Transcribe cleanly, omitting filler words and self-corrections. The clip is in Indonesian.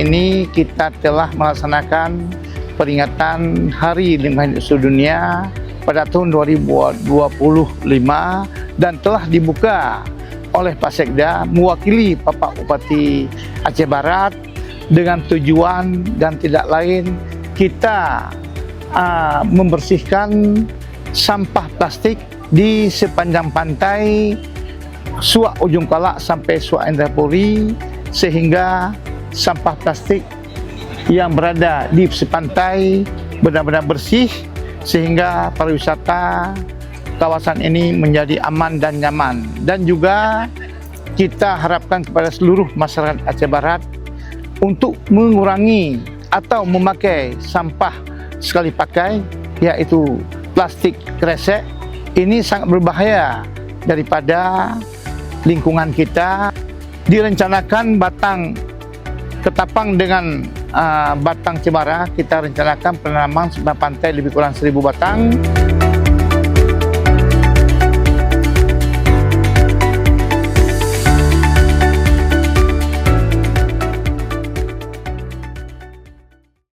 ini kita telah melaksanakan peringatan Hari Lingkungan Hidup Sedunia pada tahun 2025 dan telah dibuka oleh Pak Sekda mewakili Bapak Bupati Aceh Barat dengan tujuan dan tidak lain kita membersihkan sampah plastik di sepanjang pantai Suak Ujung Kalak sampai Suak Indrapuri, sehingga sampah plastik yang berada di sepantai benar-benar bersih sehingga pariwisata kawasan ini menjadi aman dan nyaman. Dan juga kita harapkan kepada seluruh masyarakat Aceh Barat untuk mengurangi atau memakai sampah sekali pakai, yaitu plastik kresek. Ini sangat berbahaya daripada lingkungan kita. Direncanakan batang ketapang dengan batang cemara, kita rencanakan penanaman sepanjang pantai lebih kurang 1000 batang.